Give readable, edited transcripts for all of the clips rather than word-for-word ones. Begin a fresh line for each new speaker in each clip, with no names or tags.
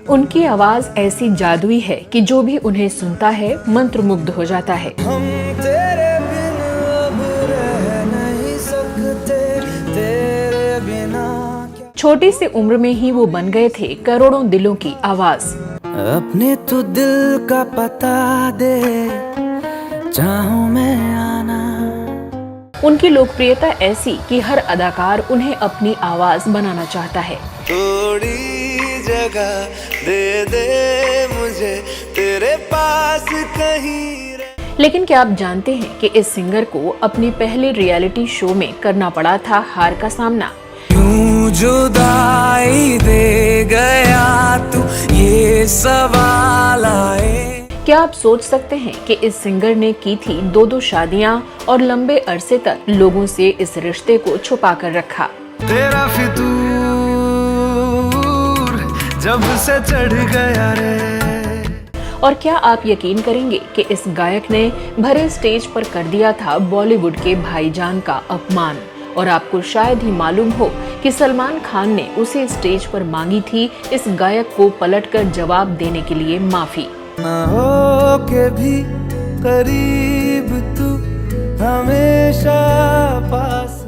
उनकी आवाज ऐसी जादुई है कि जो भी उन्हें सुनता है मंत्रमुग्ध हो जाता है।
हम तेरे बिन अब रह नहीं सकते, तेरे बिना क्या।
छोटी सी उम्र में ही वो बन गए थे करोड़ों दिलों की आवाज।
अपने तो दिल का पता दे, चाहूं मैं आना।
उनकी लोकप्रियता ऐसी कि हर अदाकार उन्हें अपनी आवाज बनाना चाहता है।
थोड़ी जगह दे दे मुझे तेरे पास कहीं रे।
लेकिन क्या आप जानते हैं कि इस सिंगर को अपने पहले रियलिटी शो में करना पड़ा था हार का सामना।
क्यों जुदाई दे गया तू, ये सवाल आए।
क्या आप सोच सकते हैं कि इस सिंगर ने की थी 2 शादियां और लंबे अरसे तक लोगों से इस रिश्ते को छुपा कर रखा।
तेरा फितूर जब से चढ़ गया रे।
और क्या आप यकीन करेंगे कि इस गायक ने भरे स्टेज पर कर दिया था बॉलीवुड के भाईजान का अपमान। और आपको शायद ही मालूम हो कि सलमान खान ने उसे स्टेज पर मांगी थी इस गायक को पलटकर जवाब देने के लिए माफी।
ना हो के भी करीब तू हमेशा पास।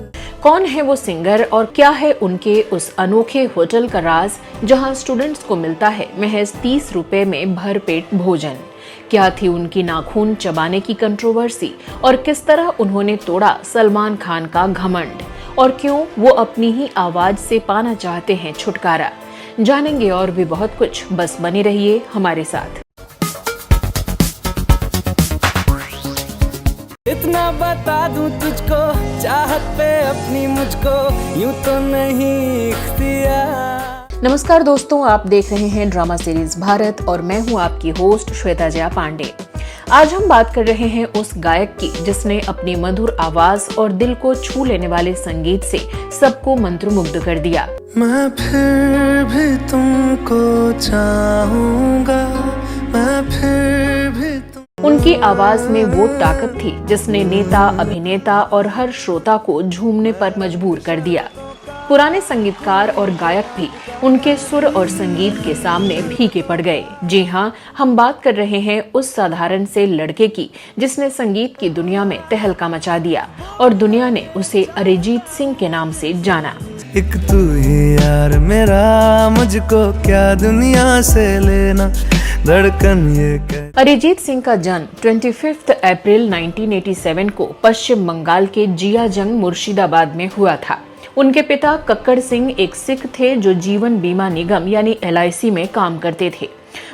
कौन है वो सिंगर और क्या है उनके उस अनोखे होटल का राज जहां स्टूडेंट्स को मिलता है महज 30 रुपए में भरपेट भोजन? क्या थी उनकी नाखून चबाने की कंट्रोवर्सी और किस तरह उन्होंने तोड़ा सलमान खान का घमंड? और क्यों वो अपनी ही आवाज से पाना चाहते हैं छुटकारा? जानेंगे और भी बहुत कुछ, बस बने रहिए हमारे साथ।
इतना बता दूं तुझको, चाहत पे अपनी मुझको यूं तो नहीं इख्तियार।
नमस्कार दोस्तों, आप देख रहे हैं ड्रामा सीरीज भारत और मैं हूं आपकी होस्ट श्वेता जया पांडे। आज हम बात कर रहे हैं उस गायक की जिसने अपनी मधुर आवाज और दिल को छू लेने वाले संगीत से सबको मंत्रमुग्ध कर दिया।
मैं फिर भी तुमको चाहूंगा, मैं फिर भी
उनकी आवाज में वो ताकत थी जिसने नेता, अभिनेता और हर श्रोता को झूमने पर मजबूर कर दिया। पुराने संगीतकार और गायक भी उनके सुर और संगीत के सामने फीके पड़ गए। जी हाँ, हम बात कर रहे हैं उस साधारण से लड़के की जिसने संगीत की दुनिया में तहलका मचा दिया और दुनिया ने उसे अरिजीत सिंह के नाम से जाना।
एक तू ही यार मेरा, मुझको क्या दुनिया से लेना, धड़कन ये कह।
अरिजीत सिंह का जन्म 25 अप्रैल 1987 को पश्चिम बंगाल के जियाजंग मुर्शिदाबाद में हुआ था। उनके पिता कक्कड़ सिंह एक सिख थे जो जीवन बीमा निगम यानी LIC में काम करते थे।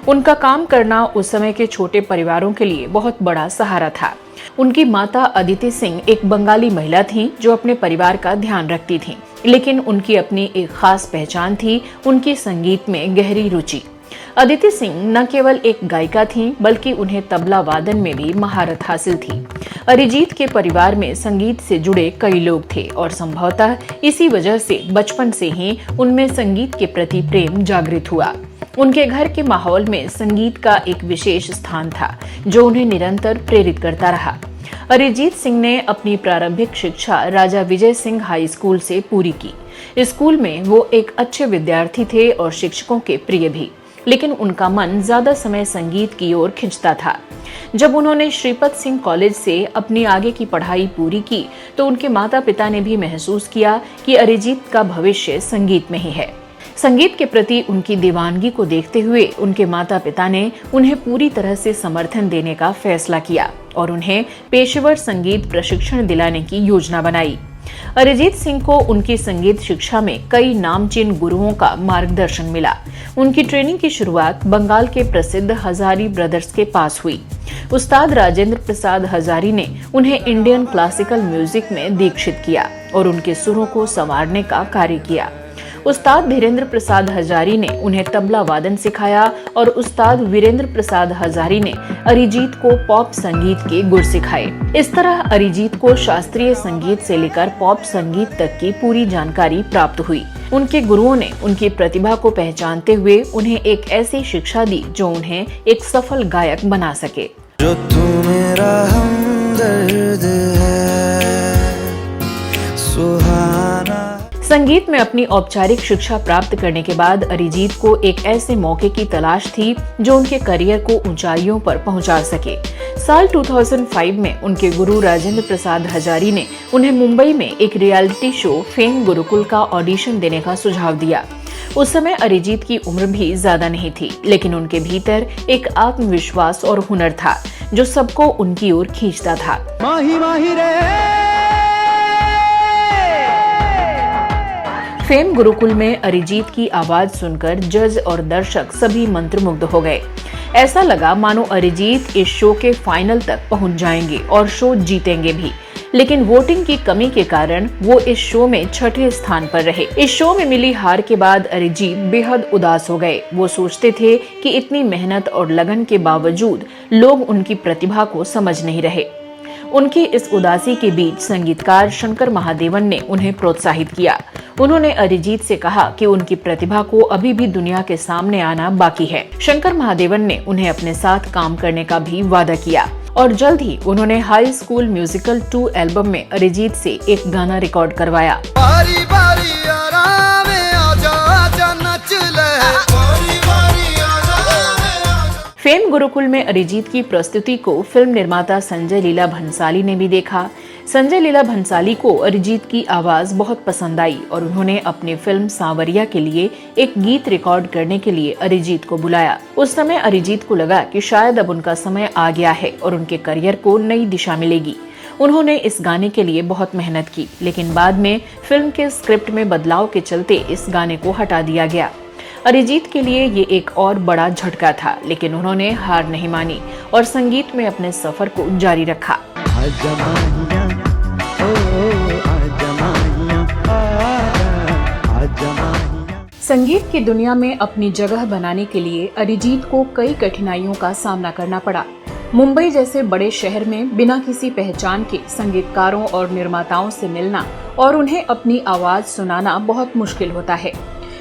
उनका काम करना उस समय के छोटे परिवारों के लिए बहुत बड़ा सहारा था। उनकी माता अदिति सिंह एक बंगाली महिला थी जो अपने परिवार का ध्यान रखती थी, लेकिन उनकी अपनी एक खास पहचान थी, उनकी संगीत में गहरी रुचि। अदिति सिंह न केवल एक गायिका थीं, बल्कि उन्हें तबला वादन में भी महारत हासिल थी। अरिजीत के परिवार में संगीत से जुड़े कई लोग थे और संभवतः इसी वजह से बचपन से ही उनमें संगीत के प्रति प्रेम जागृत हुआ। उनके घर के माहौल में संगीत का एक विशेष स्थान था जो उन्हें निरंतर प्रेरित करता रहा। अरिजीत सिंह ने अपनी प्रारंभिक शिक्षा राजा विजय सिंह हाई स्कूल से पूरी की। स्कूल में वो एक अच्छे विद्यार्थी थे और शिक्षकों के प्रिय भी, लेकिन उनका मन ज्यादा समय संगीत की ओर खिंचता था। जब उन्होंने श्रीपत सिंह कॉलेज से अपनी आगे की पढ़ाई पूरी की तो उनके माता पिता ने भी महसूस किया कि अरिजीत का भविष्य संगीत में ही है। संगीत के प्रति उनकी दीवानगी को देखते हुए उनके माता पिता ने उन्हें पूरी तरह से समर्थन देने का फैसला किया और उन्हें पेशेवर संगीत प्रशिक्षण दिलाने की योजना बनाई। अरिजीत सिंह को उनकी संगीत शिक्षा में कई नामचीन गुरुओं का मार्गदर्शन मिला। उनकी ट्रेनिंग की शुरुआत बंगाल के प्रसिद्ध हजारी ब्रदर्स के पास हुई। उस्ताद राजेंद्र प्रसाद हजारी ने उन्हें इंडियन क्लासिकल म्यूजिक में दीक्षित किया और उनके सुरों को संवारने का कार्य किया। उस्ताद धीरेन्द्र प्रसाद हजारी ने उन्हें तबला वादन सिखाया और उस्ताद वीरेंद्र प्रसाद हजारी ने अरिजीत को पॉप संगीत के गुर सिखाए। इस तरह अरिजीत को शास्त्रीय संगीत से लेकर पॉप संगीत तक की पूरी जानकारी प्राप्त हुई। उनके गुरुओं ने उनकी प्रतिभा को पहचानते हुए उन्हें एक ऐसी शिक्षा दी जो उन्हें एक सफल गायक बना सके।
जो तू मेरा हमदर्द है, सुहाना।
संगीत में अपनी औपचारिक शिक्षा प्राप्त करने के बाद अरिजीत को एक ऐसे मौके की तलाश थी जो उनके करियर को ऊंचाइयों पर पहुंचा सके। साल 2005 में उनके गुरु राजेंद्र प्रसाद हजारी ने उन्हें मुंबई में एक रियलिटी शो फेम गुरुकुल का ऑडिशन देने का सुझाव दिया। उस समय अरिजीत की उम्र भी ज्यादा नहीं थी, लेकिन उनके भीतर एक आत्मविश्वास और हुनर था जो सबको उनकी ओर खींचता था।
माही माही रे।
फेम गुरुकुल में अरिजीत की आवाज सुनकर जज और दर्शक सभी मंत्रमुग्ध हो गए। ऐसा लगा मानो अरिजीत इस शो के फाइनल तक पहुंच जाएंगे और शो जीतेंगे भी, लेकिन वोटिंग की कमी के कारण वो इस शो में 6ठे स्थान पर रहे। इस शो में मिली हार के बाद अरिजीत बेहद उदास हो गए। वो सोचते थे कि इतनी मेहनत और लगन के बावजूद लोग उनकी प्रतिभा को समझ नहीं रहे। उनकी इस उदासी के बीच संगीतकार शंकर महादेवन ने उन्हें प्रोत्साहित किया। उन्होंने अरिजीत से कहा कि उनकी प्रतिभा को अभी भी दुनिया के सामने आना बाकी है। शंकर महादेवन ने उन्हें अपने साथ काम करने का भी वादा किया और जल्द ही उन्होंने हाई स्कूल म्यूजिकल 2 एल्बम में अरिजीत से एक गाना रिकॉर्ड करवाया।
बारी बारी आराम आजा आजा नच ले।
फेम गुरुकुल में अरिजीत की प्रस्तुति को फिल्म निर्माता संजय लीला भंसाली ने भी देखा। संजय लीला भंसाली को अरिजीत की आवाज बहुत पसंद आई और उन्होंने अपनी फिल्म सांवरिया के लिए एक गीत रिकॉर्ड करने के लिए अरिजीत को बुलाया। उस समय अरिजीत को लगा कि शायद अब उनका समय आ गया है और उनके करियर को नई दिशा मिलेगी। उन्होंने इस गाने के लिए बहुत मेहनत की, लेकिन बाद में फिल्म के स्क्रिप्ट में बदलाव के चलते इस गाने को हटा दिया गया। अरिजीत के लिए ये एक और बड़ा झटका था, लेकिन उन्होंने हार नहीं मानी और संगीत में अपने सफर को जारी रखा। संगीत की दुनिया में अपनी जगह बनाने के लिए अरिजीत को कई कठिनाइयों का सामना करना पड़ा। मुंबई जैसे बड़े शहर में बिना किसी पहचान के संगीतकारों और निर्माताओं से मिलना और उन्हें अपनी आवाज सुनाना बहुत मुश्किल होता है।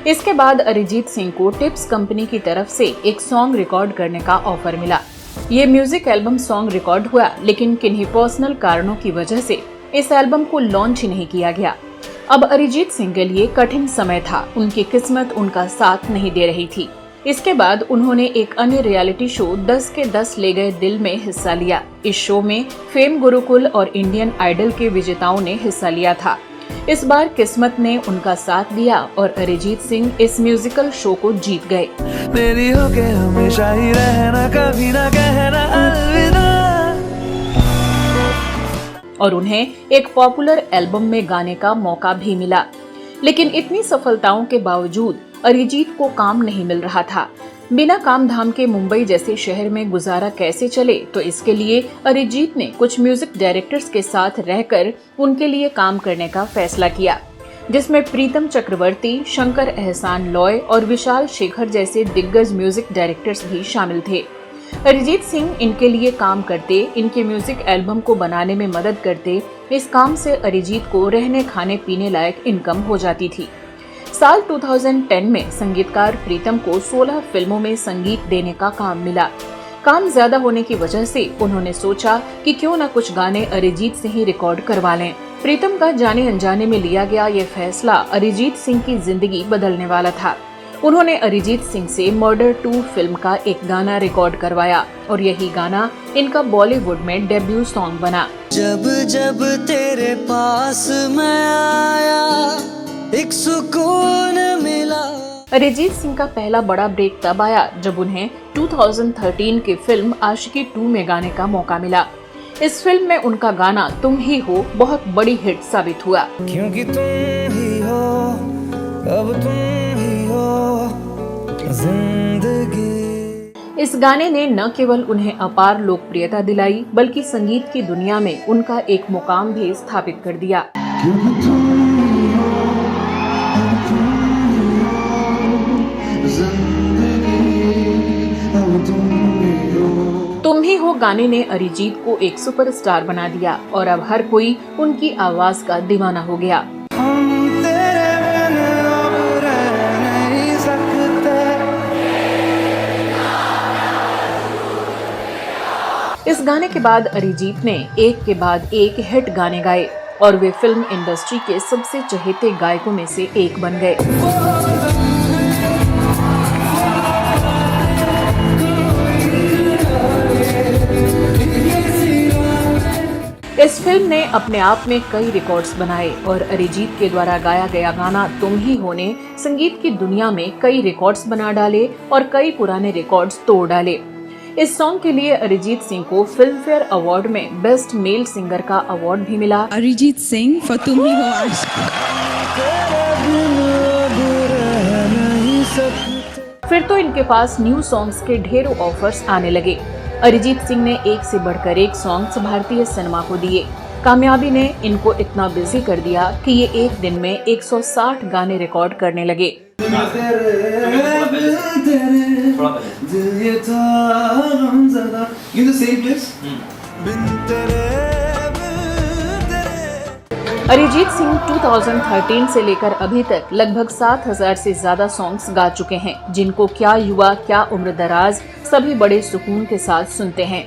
इसके बाद अरिजीत सिंह को टिप्स कंपनी की तरफ से एक सॉन्ग रिकॉर्ड करने का ऑफर मिला। ये म्यूजिक एल्बम सॉन्ग रिकॉर्ड हुआ, लेकिन किन्हीं पर्सनल कारणों की वजह से इस एल्बम को लॉन्च ही नहीं किया गया। अब अरिजीत सिंह के लिए कठिन समय था, उनकी किस्मत उनका साथ नहीं दे रही थी। इसके बाद उन्होंने एक अन्य रियलिटी शो 10 के 10 ले गए दिल में हिस्सा लिया। इस शो में फेम गुरुकुल और इंडियन आइडल के विजेताओं ने हिस्सा लिया था। इस बार किस्मत ने उनका साथ दिया और अरिजीत सिंह इस म्यूजिकल शो को जीत गए।
मेरी होके हमेशा ही रहना, कभी ना कहना अलविदा।
और उन्हें एक पॉपुलर एल्बम में गाने का मौका भी मिला, लेकिन इतनी सफलताओं के बावजूद अरिजीत को काम नहीं मिल रहा था। बिना काम धाम के मुंबई जैसे शहर में गुजारा कैसे चले, तो इसके लिए अरिजीत ने कुछ म्यूजिक डायरेक्टर्स के साथ रहकर उनके लिए काम करने का फैसला किया, जिसमें प्रीतम चक्रवर्ती, शंकर एहसान लॉय और विशाल शेखर जैसे दिग्गज म्यूजिक डायरेक्टर्स भी शामिल थे। अरिजीत सिंह इनके लिए काम करते, इनके म्यूजिक एल्बम को बनाने में मदद करते। इस काम से अरिजीत को रहने खाने पीने लायक इनकम हो जाती थी। साल 2010 में संगीतकार प्रीतम को 16 फिल्मों में संगीत देने का काम मिला। काम ज्यादा होने की वजह से उन्होंने सोचा कि क्यों न कुछ गाने अरिजीत से ही रिकॉर्ड करवा लें। प्रीतम का जाने अनजाने में लिया गया ये फैसला अरिजीत सिंह की जिंदगी बदलने वाला था। उन्होंने अरिजीत सिंह से मर्डर 2 फिल्म का एक गाना रिकॉर्ड करवाया और यही गाना इनका बॉलीवुड में डेब्यू सॉन्ग बना।
जब जब तेरे पास मैं आया एक सुकून मिला।
अरिजीत सिंह का पहला बड़ा ब्रेक तब आया जब उन्हें 2013 की फिल्म आशिकी 2 में गाने का मौका मिला। इस फिल्म में उनका गाना तुम ही हो बहुत बड़ी हिट साबित हुआ।
क्योंकि तुम ही हो, अब तुम ही हो जिंदगी।
इस गाने ने न केवल उन्हें अपार लोकप्रियता दिलाई, बल्कि संगीत की दुनिया में उनका एक मुकाम भी स्थापित कर दिया। गाने ने अरिजीत को एक सुपरस्टार बना दिया और अब हर कोई उनकी आवाज का दीवाना हो गया।
हम तेरे बिन अब रह नहीं सकते।
इस गाने के बाद अरिजीत ने एक के बाद एक हिट गाने गाए और वे फिल्म इंडस्ट्री के सबसे चहेते गायकों में से एक बन गए। इस फिल्म ने अपने आप में कई रिकॉर्ड्स बनाए और अरिजीत के द्वारा गाया गया गाना तुम ही हो ने संगीत की दुनिया में कई रिकॉर्ड्स बना डाले और कई पुराने रिकॉर्ड्स तोड़ डाले। इस सॉन्ग के लिए अरिजीत सिंह को फिल्म फेयर अवार्ड में बेस्ट मेल सिंगर का अवार्ड भी मिला।
अरिजीत सिंह फॉर तुम ही हो आज।
फिर तो इनके पास न्यू सॉन्ग्स के ढेरों ऑफर्स आने लगे। अरिजीत सिंह ने एक से बढ़कर एक सॉन्ग्स भारतीय सिनेमा को दिए। कामयाबी ने इनको इतना बिजी कर दिया कि ये एक दिन में 160 गाने रिकॉर्ड करने लगे। अरिजीत सिंह 2013 से लेकर अभी तक लगभग 7,000 से ज्यादा सॉन्ग्स गा चुके हैं, जिनको क्या युवा क्या उम्र दराज सभी बड़े सुकून के साथ सुनते हैं।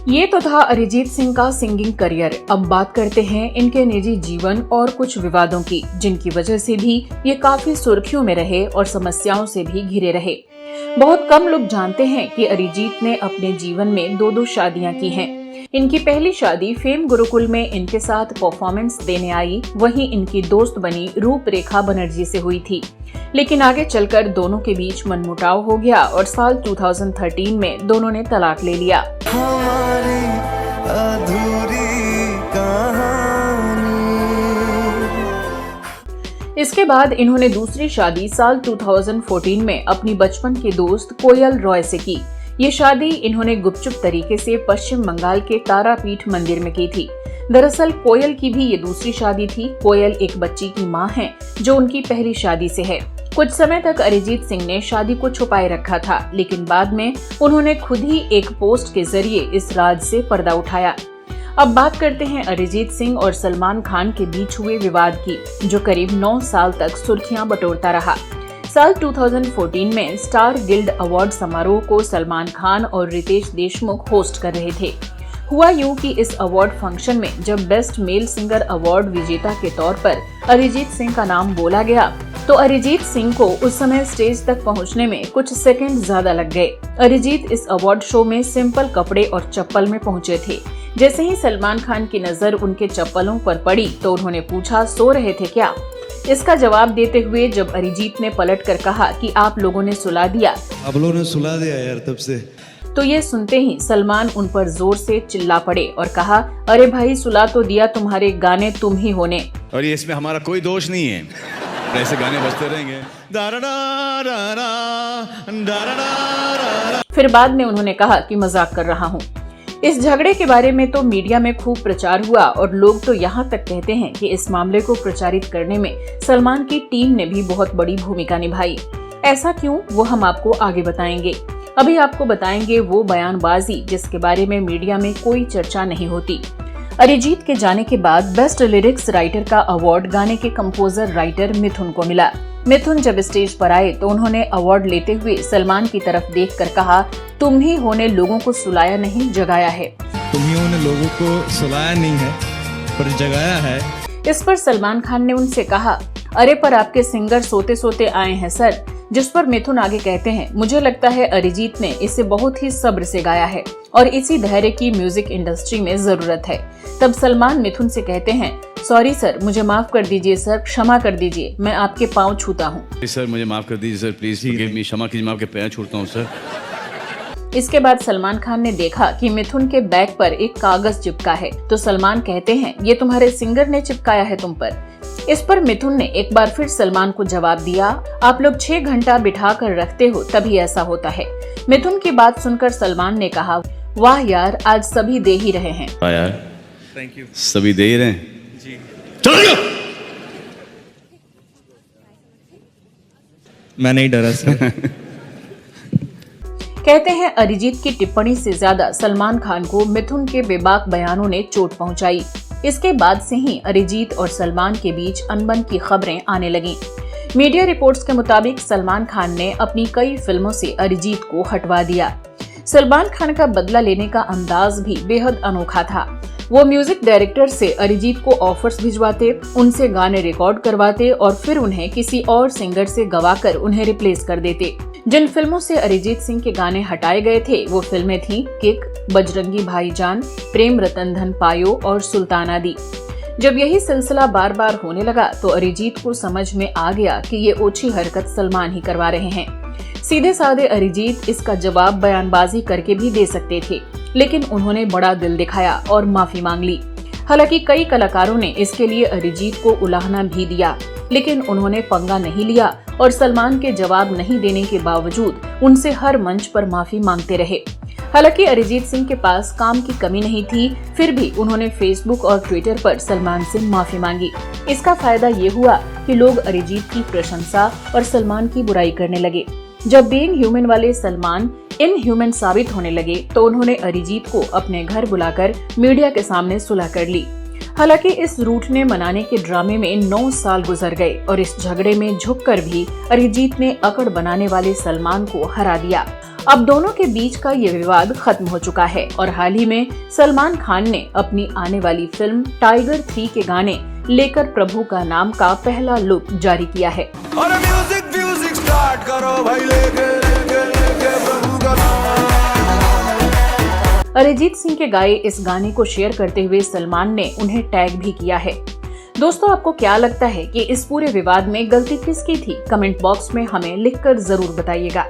ये तो था अरिजीत सिंह का सिंगिंग करियर। अब बात करते हैं इनके निजी जीवन और कुछ विवादों की, जिनकी वजह से भी ये काफी सुर्खियों में रहे और समस्याओं से भी घिरे रहे। बहुत कम लोग जानते हैं कि अरिजीत ने अपने जीवन में 2 शादियां की हैं। इनकी पहली शादी फेम गुरुकुल में इनके साथ परफॉर्मेंस देने आई, वहीं इनकी दोस्त बनी रूपरेखा बनर्जी से हुई थी। लेकिन आगे चलकर दोनों के बीच मनमुटाव हो गया और साल 2013 में दोनों ने तलाक ले लिया।
हमारी अधूरी कहानी।
इसके बाद इन्होंने दूसरी शादी साल 2014 में अपनी बचपन की दोस्त कोयल रॉय से की। ये शादी इन्होंने गुपचुप तरीके से पश्चिम बंगाल के तारापीठ मंदिर में की थी। दरअसल कोयल की भी ये दूसरी शादी थी। कोयल एक बच्ची की मां है जो उनकी पहली शादी से है। कुछ समय तक अरिजीत सिंह ने शादी को छुपाए रखा था, लेकिन बाद में उन्होंने खुद ही एक पोस्ट के जरिए इस राज से पर्दा उठाया। अब बात करते हैं अरिजीत सिंह और सलमान खान के बीच हुए विवाद की, जो करीब 9 साल तक सुर्खियां बटोरता रहा। साल 2014 में स्टार गिल्ड अवार्ड समारोह को सलमान खान और रितेश देशमुख होस्ट कर रहे थे। हुआ यूं कि इस अवार्ड फंक्शन में जब बेस्ट मेल सिंगर अवार्ड विजेता के तौर पर अरिजीत सिंह का नाम बोला गया, तो अरिजीत सिंह को उस समय स्टेज तक पहुंचने में कुछ सेकंड ज्यादा लग गए। अरिजीत इस अवार्ड शो में सिंपल कपड़े और चप्पल में पहुंचे थे। जैसे ही सलमान खान की नजर उनके चप्पलों पर पड़ी तो उन्होंने पूछा, सो रहे थे क्या? इसका जवाब देते हुए जब अरिजीत ने पलटकर कहा कि आप लोगों ने सुला दिया,
आप लोगों ने सुला दिया यार तब से,
तो ये सुनते ही सलमान उन पर जोर से चिल्ला पड़े और कहा, अरे भाई सुला तो दिया, तुम्हारे गाने तुम ही होने।
और ये इसमें हमारा कोई दोष नहीं है, ऐसे गाने बजते रहेंगे।
फिर बाद में उन्होंने कहा कि मजाक कर रहा हूँ। इस झगड़े के बारे में तो मीडिया में खूब प्रचार हुआ और लोग तो यहाँ तक कहते हैं कि इस मामले को प्रचारित करने में सलमान की टीम ने भी बहुत बड़ी भूमिका निभाई। ऐसा क्यों, वो हम आपको आगे बताएंगे। अभी आपको बताएंगे वो बयानबाजी जिसके बारे में मीडिया में कोई चर्चा नहीं होती। अरिजीत के जाने के बाद बेस्ट लिरिक्स राइटर का अवार्ड गाने के कंपोजर राइटर मिथुन को मिला। मिथुन जब स्टेज पर आए तो उन्होंने अवार्ड लेते हुए सलमान की तरफ देखकर कहा, तुम ही हो ने लोगों को सुलाया नहीं जगाया है।
तुम ही हो ने लोगों को सुलाया नहीं है पर जगाया है।
इस पर सलमान खान ने उनसे कहा, अरे पर आपके सिंगर सोते सोते आए हैं सर। जिस पर मिथुन आगे कहते हैं, मुझे लगता है अरिजीत ने इसे बहुत ही सब्र से गाया है और इसी धैर्य की म्यूजिक इंडस्ट्री में जरूरत है। तब सलमान मिथुन से कहते हैं, सॉरी सर, मुझे माफ कर दीजिए सर, क्षमा कर दीजिए, मैं आपके पाँव छूता हूँ।
सर मुझे माफ कर दीजिए सर, प्लीज फॉरगिव मी, क्षमा कीजिए, मैं आपके पैर छूता हूँ सर।
इसके बाद सलमान खान ने देखा कि मिथुन के बैग पर एक कागज चिपका है, तो सलमान कहते हैं, ये तुम्हारे सिंगर ने चिपकाया है तुम पर। इस पर मिथुन ने एक बार फिर सलमान को जवाब दिया, आप लोग 6 घंटा बिठा कर रखते हो तभी ऐसा होता है। मिथुन की बात सुनकर सलमान ने कहा, वाह यार, आज सभी दे ही रहे हैं।
वाह यार, थैंक यू, सभी दे ही रहे हैं जी। चलो मैं नहीं डरा सर।
कहते हैं अरिजीत की टिप्पणी से ज्यादा सलमान खान को मिथुन के बेबाक बयानों ने चोट पहुंचाई। इसके बाद से ही अरिजीत और सलमान के बीच अनबन की खबरें आने लगीं। मीडिया रिपोर्ट्स के मुताबिक सलमान खान ने अपनी कई फिल्मों से अरिजीत को हटवा दिया। सलमान खान का बदला लेने का अंदाज भी बेहद अनोखा था। वो म्यूजिक डायरेक्टर से अरिजीत को ऑफर्स भिजवाते, उनसे गाने रिकॉर्ड करवाते और फिर उन्हें किसी और सिंगर से गवाकर उन्हें रिप्लेस कर देते। जिन फिल्मों से अरिजीत सिंह के गाने हटाए गए थे वो फिल्में थीं किक, बजरंगी भाईजान, प्रेम रतन धन पायो और सुल्तान आदि। जब यही सिलसिला बार बार होने लगा तो अरिजीत को समझ में आ गया कि ये ओछी हरकत सलमान ही करवा रहे हैं। सीधे साधे अरिजीत इसका जवाब बयानबाजी करके भी दे सकते थे, लेकिन उन्होंने बड़ा दिल दिखाया और माफी मांग ली। हालांकि कई कलाकारों ने इसके लिए अरिजीत को उलाहना भी दिया, लेकिन उन्होंने पंगा नहीं लिया और सलमान के जवाब नहीं देने के बावजूद उनसे हर मंच पर माफी मांगते रहे। हालांकि अरिजीत सिंह के पास काम की कमी नहीं थी, फिर भी उन्होंने फेसबुक और ट्विटर पर सलमान से माफी मांगी। इसका फायदा ये हुआ कि लोग अरिजीत की प्रशंसा और सलमान की बुराई करने लगे। जब बीइंग ह्यूमन वाले सलमान इनह्यूमन साबित होने लगे तो उन्होंने अरिजीत को अपने घर बुलाकर मीडिया के सामने सुलह कर ली। हालांकि इस रूठने मनाने के ड्रामे में 9 साल गुजर गए और इस झगड़े में झुककर भी अरिजीत ने अकड़ बनाने वाले सलमान को हरा दिया। अब दोनों के बीच का ये विवाद खत्म हो चुका है और हाल ही में सलमान खान ने अपनी आने वाली फिल्म टाइगर 3 के गाने लेकर प्रभु का नाम का पहला लुक जारी किया है।
और म्यूजिक स्टार्ट करो भाई, लेके प्रभु का नाम।
अरिजीत सिंह के गाए इस गाने को शेयर करते हुए सलमान ने उन्हें टैग भी किया है। दोस्तों, आपको क्या लगता है कि इस पूरे विवाद में गलती किसकी थी? कमेंट बॉक्स में हमें लिखकर जरूर बताइएगा।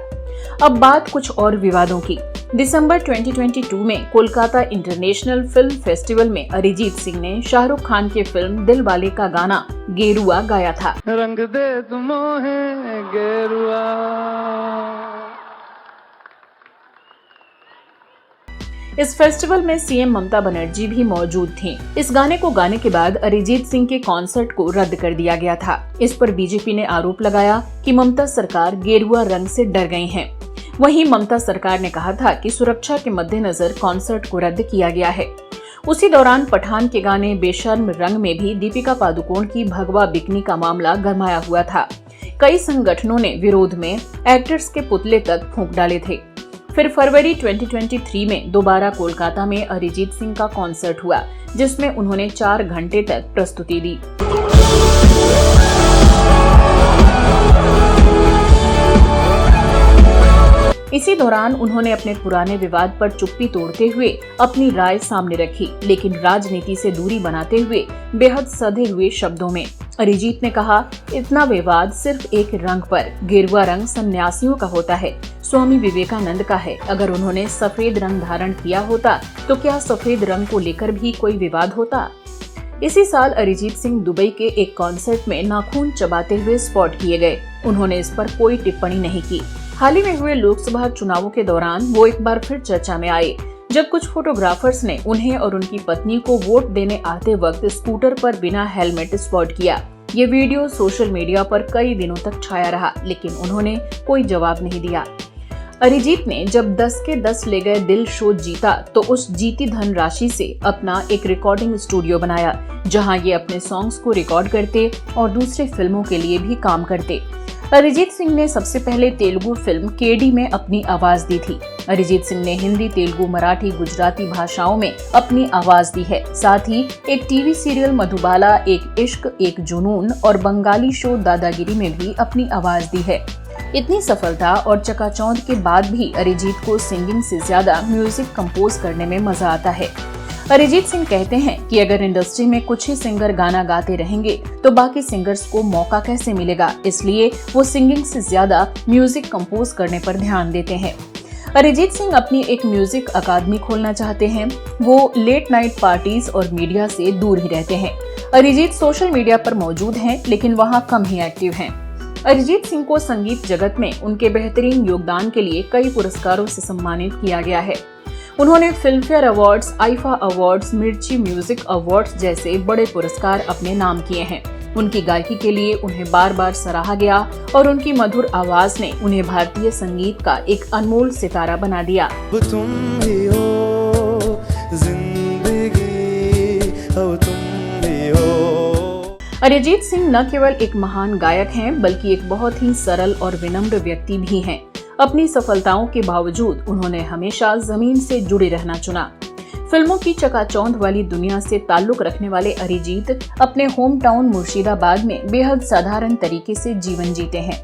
अब बात कुछ और विवादों की। दिसंबर 2022 में कोलकाता इंटरनेशनल फिल्म फेस्टिवल में अरिजीत सिंह ने शाहरुख खान की फिल्म दिलवाले का गाना गेरुआ गाया था।
रंग दे तुम है गेरुआ।
इस फेस्टिवल में सीएम ममता बनर्जी भी मौजूद थीं। इस गाने को गाने के बाद अरिजीत सिंह के कॉन्सर्ट को रद्द कर दिया गया था। इस पर बीजेपी ने आरोप लगाया कि ममता सरकार गेरुआ रंग से डर गई हैं। वहीं ममता सरकार ने कहा था कि सुरक्षा के मद्देनजर कॉन्सर्ट को रद्द किया गया है। उसी दौरान पठान के गाने बेशर्म रंग में भी दीपिका पादुकोण की भगवा बिकनी का मामला गरमाया हुआ था। कई संगठनों ने विरोध में एक्टर्स के पुतले तक फूंक डाले थे। फिर फरवरी 2023 में दोबारा कोलकाता में अरिजीत सिंह का कॉन्सर्ट हुआ, जिसमें उन्होंने 4 घंटे तक प्रस्तुति दी। इसी दौरान उन्होंने अपने पुराने विवाद पर चुप्पी तोड़ते हुए अपनी राय सामने रखी, लेकिन राजनीति से दूरी बनाते हुए बेहद सधे हुए शब्दों में। अरिजीत ने कहा, इतना विवाद सिर्फ एक रंग पर, गेरुआ रंग सन्यासियों का होता है, स्वामी विवेकानंद का है। अगर उन्होंने सफेद रंग धारण किया होता तो क्या सफेद रंग को लेकर भी कोई विवाद होता? इसी साल अरिजीत सिंह दुबई के एक कॉन्सर्ट में नाखून चबाते हुए स्पॉट किए गए। उन्होंने इस पर कोई टिप्पणी नहीं की। हाल ही में हुए लोकसभा चुनावों के दौरान वो एक बार फिर चर्चा में आए, जब कुछ फोटोग्राफर्स ने उन्हें और उनकी पत्नी को वोट देने आते वक्त स्कूटर पर बिना हेलमेट स्पॉट किया। ये वीडियो सोशल मीडिया पर कई दिनों तक छाया रहा, लेकिन उन्होंने कोई जवाब नहीं दिया। अरिजीत ने जब 10 के 10 ले गए दिल शो जीता तो उस जीती धन राशि से अपना एक रिकॉर्डिंग स्टूडियो बनाया, जहां ये अपने सॉन्ग्स को रिकॉर्ड करते और दूसरे फिल्मों के लिए भी काम करते। अरिजीत सिंह ने सबसे पहले तेलुगु फिल्म केडी में अपनी आवाज दी थी। अरिजीत सिंह ने हिंदी, तेलुगु, मराठी, गुजराती भाषाओं में अपनी आवाज दी है। साथ ही एक टीवी सीरियल मधुबाला, एक इश्क, एक जुनून और बंगाली शो दादागिरी में भी अपनी आवाज दी है। इतनी सफलता और चकाचौंध के बाद भी अरिजीत को सिंगिंग से ज्यादा म्यूजिक कंपोज करने में मजा आता है। अरिजीत सिंह कहते हैं कि अगर इंडस्ट्री में कुछ ही सिंगर गाना गाते रहेंगे तो बाकी सिंगर्स को मौका कैसे मिलेगा, इसलिए वो सिंगिंग से ज्यादा म्यूजिक कंपोज करने पर ध्यान देते हैं। अरिजीत सिंह अपनी एक म्यूजिक अकादमी खोलना चाहते हैं। वो लेट नाइट पार्टीज और मीडिया से दूर ही रहते हैं। अरिजीत सोशल मीडिया पर मौजूद हैं, लेकिन वहाँ कम ही एक्टिव हैं। अरिजीत सिंह को संगीत जगत में उनके बेहतरीन योगदान के लिए कई पुरस्कारों से सम्मानित किया गया है। उन्होंने film fair awards, IIFA awards, मिर्ची म्यूजिक अवार्ड्स जैसे बड़े पुरस्कार अपने नाम किए हैं। उनकी गायकी के लिए उन्हें बार बार सराहा गया और उनकी मधुर आवाज ने उन्हें भारतीय संगीत का एक अनमोल सितारा बना दिया।
अब तुम भी हो जिंदगी, अब तुम भी हो।
अरिजीत सिंह न केवल एक महान गायक हैं, बल्कि एक बहुत ही सरल और विनम्र व्यक्ति भी हैं। अपनी सफलताओं के बावजूद उन्होंने हमेशा जमीन से जुड़े रहना चुना। फिल्मों की चकाचौंध वाली दुनिया से ताल्लुक रखने वाले अरिजीत अपने होम टाउन मुर्शिदाबाद में बेहद साधारण तरीके से जीवन जीते हैं।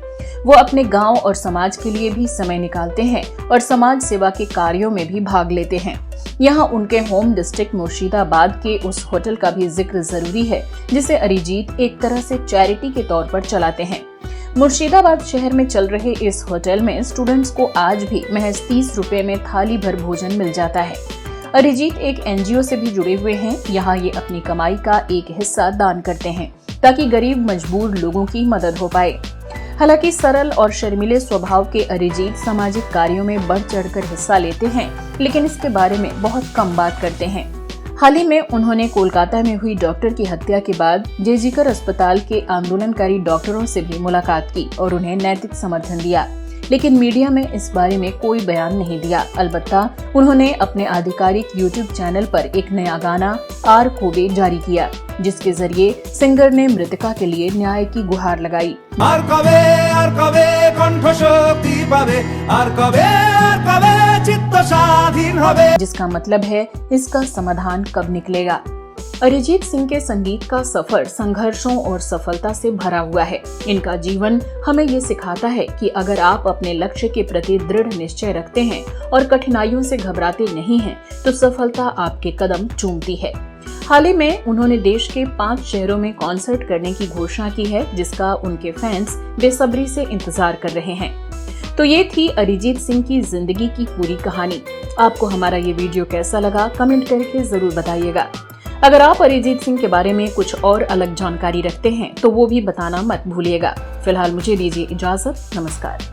वो अपने गांव और समाज के लिए भी समय निकालते हैं और समाज सेवा के कार्यों में भी भाग लेते हैं। यहाँ उनके होम डिस्ट्रिक्ट मुर्शिदाबाद के उस होटल का भी जिक्र जरूरी है, जिसे अरिजीत एक तरह से चैरिटी के तौर पर चलाते हैं। मुर्शिदाबाद शहर में चल रहे इस होटल में स्टूडेंट्स को आज भी महज 30 रुपए में थाली भर भोजन मिल जाता है। अरिजीत एक एनजीओ से भी जुड़े हुए हैं। यहाँ ये अपनी कमाई का एक हिस्सा दान करते हैं ताकि गरीब मजबूर लोगों की मदद हो पाए। हालांकि सरल और शर्मीले स्वभाव के अरिजीत सामाजिक कार्यों में बढ़ चढ़कर हिस्सा लेते हैं, लेकिन इसके बारे में बहुत कम बात करते हैं। हाल ही में उन्होंने कोलकाता में हुई डॉक्टर की हत्या के बाद जेजीकर अस्पताल के आंदोलनकारी डॉक्टरों से भी मुलाकात की और उन्हें नैतिक समर्थन दिया, लेकिन मीडिया में इस बारे में कोई बयान नहीं दिया। अलबत्ता उन्होंने अपने आधिकारिक YouTube चैनल पर एक नया गाना आर कबे जारी किया, जिसके जरिए सिंगर ने मृतका के लिए न्याय की गुहार लगाई।
आर कबे कंठ शक्ति पावे, आर कबे चित्त स्वाधीन होवे,
जिसका मतलब है इसका समाधान कब निकलेगा। अरिजीत सिंह के संगीत का सफर संघर्षों और सफलता से भरा हुआ है। इनका जीवन हमें ये सिखाता है कि अगर आप अपने लक्ष्य के प्रति दृढ़ निश्चय रखते हैं और कठिनाइयों से घबराते नहीं हैं, तो सफलता आपके कदम चूमती है। हाल ही में उन्होंने देश के 5 शहरों में कॉन्सर्ट करने की घोषणा की है, जिसका उनके फैंस बेसब्री से इंतजार कर रहे हैं। तो ये थी अरिजीत सिंह की जिंदगी की पूरी कहानी। आपको हमारा ये वीडियो कैसा लगा, कमेंट करके जरूर बताइएगा। अगर आप अरिजीत सिंह के बारे में कुछ और अलग जानकारी रखते हैं तो वो भी बताना मत भूलिएगा। फिलहाल मुझे दीजिए इजाजत। नमस्कार।